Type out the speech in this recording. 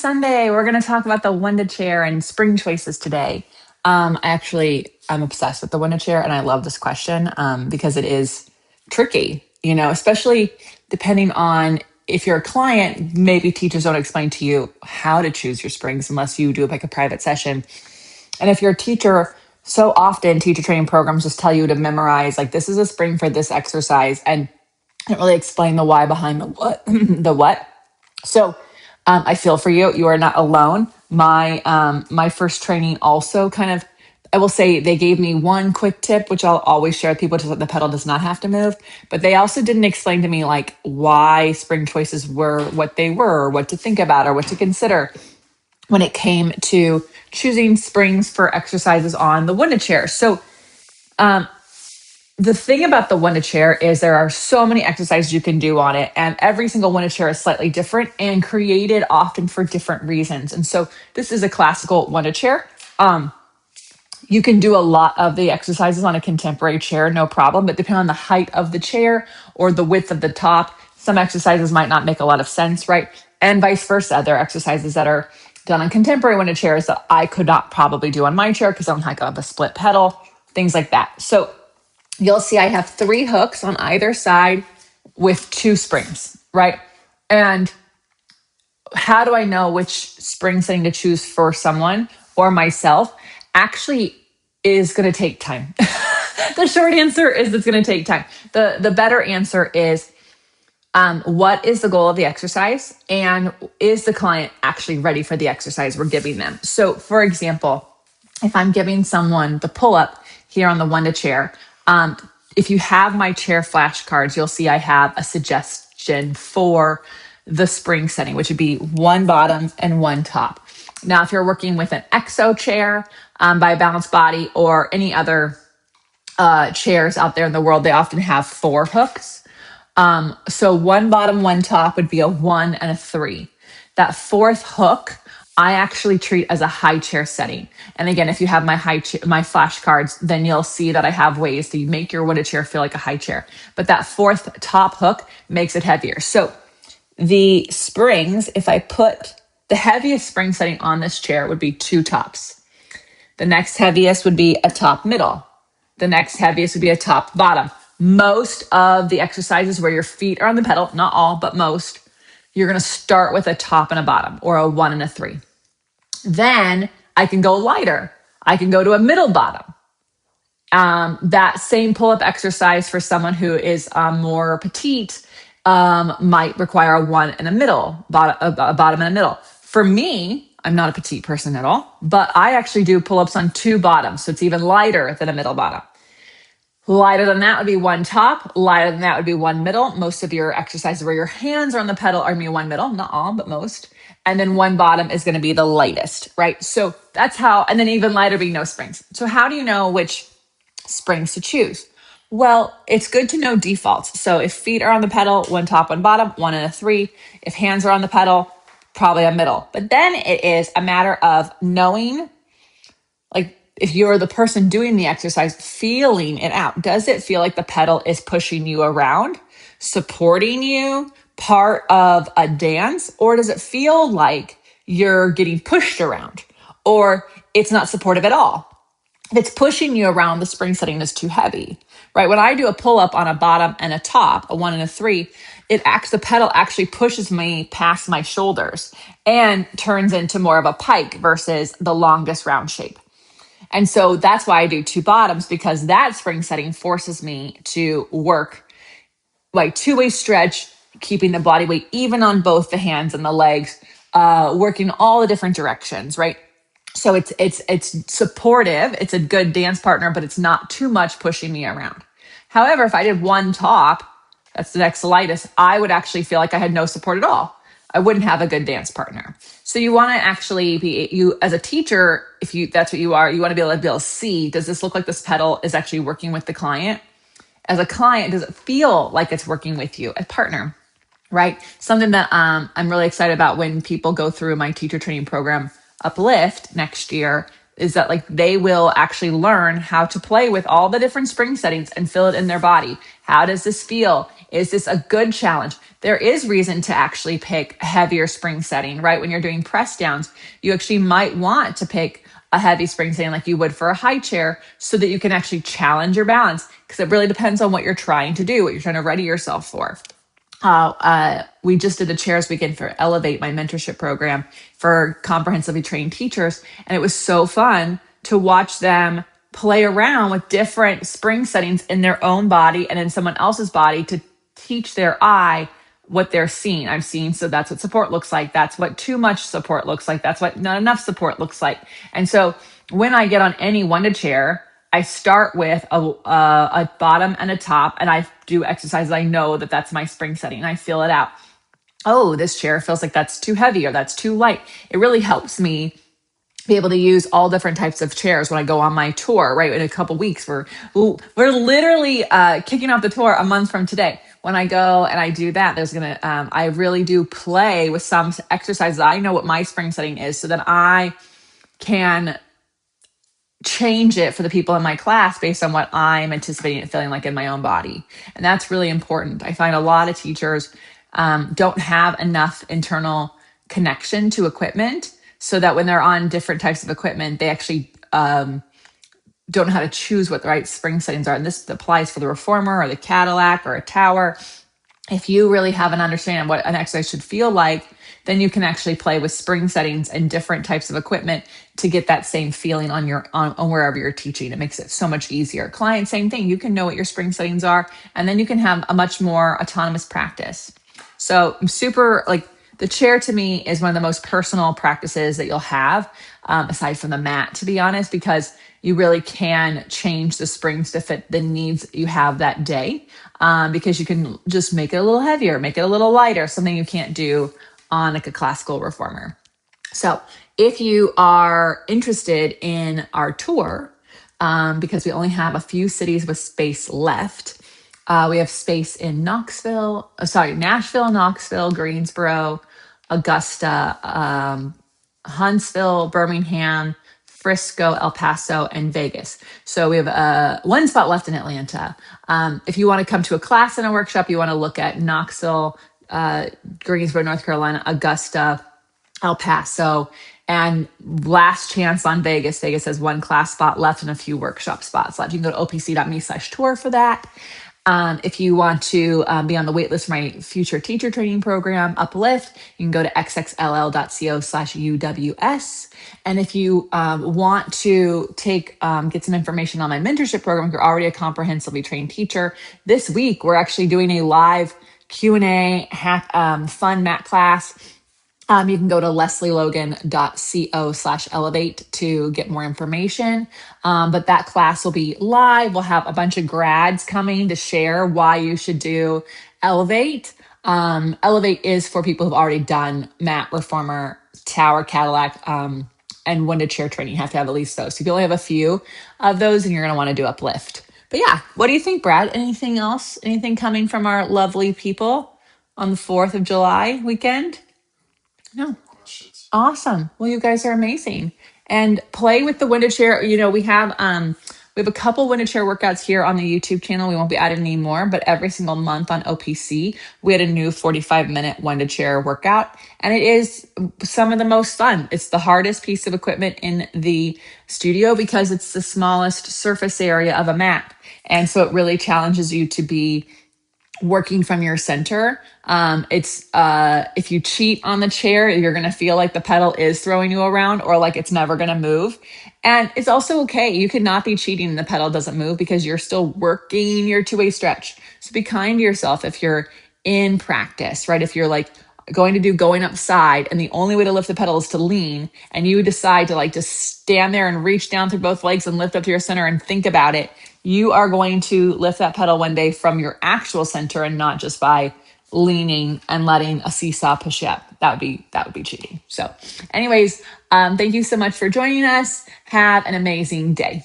Sunday. We're going to talk about the Wunda Chair and spring choices today. I'm obsessed with the Wunda Chair, and I love this question because it is tricky, especially depending on if you're a client. Maybe teachers don't explain to you how to choose your springs unless you do like a private session. And if you're a teacher, so often teacher training programs just tell you to memorize, like, this is a spring for this exercise, and don't really explain the why behind the what, the what. So I feel for you. You are not alone. My first training also I will say they gave me one quick tip, which I'll always share with people, just that the pedal does not have to move. But they also didn't explain to me like why spring choices were what they were, or what to think about, or what to consider when it came to choosing springs for exercises on the Wunda Chair. So the thing about the Wunda Chair is there are so many exercises you can do on it, and every single Wunda Chair is slightly different and created often for different reasons. And so this is a classical Wunda Chair. You can do a lot of the exercises on a contemporary chair, no problem, but depending on the height of the chair or the width of the top, some exercises might not make a lot of sense, right? And vice versa. There are exercises that are done on contemporary Wunda chairs that I could not probably do on my chair because I don't have a split pedal, things like that. So you'll see I have 3 hooks on either side with 2 springs, right? And how do I know which spring setting to choose for someone or myself? Actually is going to take time. The short answer is it's going to take time. The better answer is what is the goal of the exercise, and is the client actually ready for the exercise we're giving them? So for example, if I'm giving someone the pull-up here on the Wunda Chair, if you have my chair flashcards, you'll see I have a suggestion for the spring setting, which would be 1 bottom and 1 top. Now, if you're working with an 𝐒𝐿 chair by Balanced Body or any other chairs out there in the world, they often have 4 hooks. So 1 bottom, 1 top would be a 1 and a 3. That 4th hook, I actually treat as a high chair setting. And again, if you have my my flashcards, then you'll see that I have ways to make your Wunda Chair feel like a high chair. But that 4th top hook makes it heavier. So the springs, if I put the heaviest spring setting on this chair would be 2 tops. The next heaviest would be a top middle. The next heaviest would be a top bottom. Most of the exercises where your feet are on the pedal, not all, but most, you're going to start with a top and a bottom, or a 1 and a 3. Then I can go lighter. I can go to a middle bottom. That same pull-up exercise for someone who is more petite might require a 1 and a middle, a bottom and a middle. For me, I'm not a petite person at all, but I actually do pull-ups on 2 bottoms, so it's even lighter than a middle bottom. Lighter than that would be 1 top. Lighter than that would be 1 middle. Most of your exercises where your hands are on the pedal are going to be 1 middle, not all, but most. And then 1 bottom is going to be the lightest, right? So that's how, and then even lighter being no springs. So how do you know which springs to choose? Well, it's good to know defaults. So if feet are on the pedal, 1 top, 1 bottom, 1 and a 3. If hands are on the pedal, probably a middle. But then it is a matter of knowing, like, if you're the person doing the exercise, feeling it out. Does it feel like the pedal is pushing you around, supporting you, part of a dance? Or does it feel like you're getting pushed around, or it's not supportive at all? If it's pushing you around, the spring setting is too heavy, right? When I do a pull-up on a bottom and a top, a 1 and a 3, the pedal actually pushes me past my shoulders and turns into more of a pike versus the longest round shape. And so that's why I do 2 bottoms, because that spring setting forces me to work like 2-way stretch, keeping the body weight even on both the hands and the legs, working all the different directions, right? So it's supportive. It's a good dance partner, but it's not too much pushing me around. However, if I did 1 top, that's the next lightest, I would actually feel like I had no support at all. I wouldn't have a good dance partner. So you want to actually you as a teacher, if that's what you are, you want to be able to see, does this look like this pedal is actually working with the client? As a client, does it feel like it's working with you, a partner, right? Something that I'm really excited about when people go through my teacher training program, Uplift, next year, is that like they will actually learn how to play with all the different spring settings and feel it in their body. How does this feel? Is this a good challenge? there is reason to actually pick a heavier spring setting, right? When you're doing press downs, you actually might want to pick a heavy spring setting like you would for a high chair so that you can actually challenge your balance, because it really depends on what you're trying to do, what you're trying to ready yourself for. We just did a chairs weekend for 𝐿EVATE, my mentorship program for comprehensively trained teachers. And it was so fun to watch them play around with different spring settings in their own body and in someone else's body to teach their eye what they're seeing. I'm seeing, so that's what support looks like. That's what too much support looks like. That's what not enough support looks like. And so when I get on any Wunda chair, I start with a bottom and a top, and I do exercises. I know that that's my spring setting. I feel it out. Oh, this chair feels like that's too heavy or that's too light. It really helps me be able to use all different types of chairs when I go on my tour, right? In a couple weeks, we're literally kicking off the tour a month from today. When I go and I do that, I really do play with some exercises. I know what my spring setting is so that I can change it for the people in my class based on what I'm anticipating and feeling like in my own body. And that's really important. I find a lot of teachers don't have enough internal connection to equipment so that when they're on different types of equipment, they actually don't know how to choose what the right spring settings are. And this applies for the reformer or the Cadillac or a tower. If you really have an understanding of what an exercise should feel like, then you can actually play with spring settings and different types of equipment to get that same feeling on wherever you're teaching. It makes it so much easier. Client, same thing. You can know what your spring settings are, and then you can have a much more autonomous practice. So I'm super, like, the chair to me is one of the most personal practices that you'll have, aside from the mat, to be honest, because you really can change the springs to fit the needs you have that day, because you can just make it a little heavier, make it a little lighter, something you can't do on like a classical reformer. So if you are interested in our tour, because we only have a few cities with space left, we have space in Nashville, Knoxville, Greensboro, Augusta, Huntsville, Birmingham, Frisco, El Paso, and Vegas. So we have one spot left in Atlanta. If you want to come to a class and a workshop, you want to look at Knoxville, Greensboro, North Carolina, Augusta, El Paso, and last chance on Vegas. Vegas has one class spot left and a few workshop spots left. You can go to opc.me/tour for that. If you want to be on the waitlist for my future teacher training program, Uplift, you can go to xxll.co/UWS. And if you want to get some information on my mentorship program, if you're already a comprehensively trained teacher, this week we're actually doing a live Q&A fun mat class. You can go to lesleylogan.co/𝐿EVATE to get more information. But that class will be live. We'll have a bunch of grads coming to share why you should do 𝐿EVATE. 𝐿EVATE is for people who've already done mat, reformer, tower, Cadillac, and Wunda chair training. You have to have at least those. So if you only have a few of those, and you're going to want to do Uplift. But yeah, what do you think, Brad? Anything else? Anything coming from our lovely people on the 4th of July weekend? No. Awesome. Well, you guys are amazing. And play with the Wunda chair. You know, we have a couple Wunda chair workouts here on the YouTube channel. We won't be adding any more, but every single month on OPC, we had a new 45-minute Wunda chair workout. And it is some of the most fun. It's the hardest piece of equipment in the studio because it's the smallest surface area of a mat. And so it really challenges you to be working from your center. If you cheat on the chair, you're going to feel like the pedal is throwing you around or like it's never going to move. And it's also okay. You could not be cheating and the pedal doesn't move because you're still working your two-way stretch. So be kind to yourself if you're in practice, right? If you're like going upside and the only way to lift the pedal is to lean, and you decide to like just stand there and reach down through both legs and lift up to your center and think about it, you are going to lift that pedal one day from your actual center and not just by leaning and letting a seesaw push you up. That would be cheating. So anyways, thank you so much for joining us. Have an amazing day.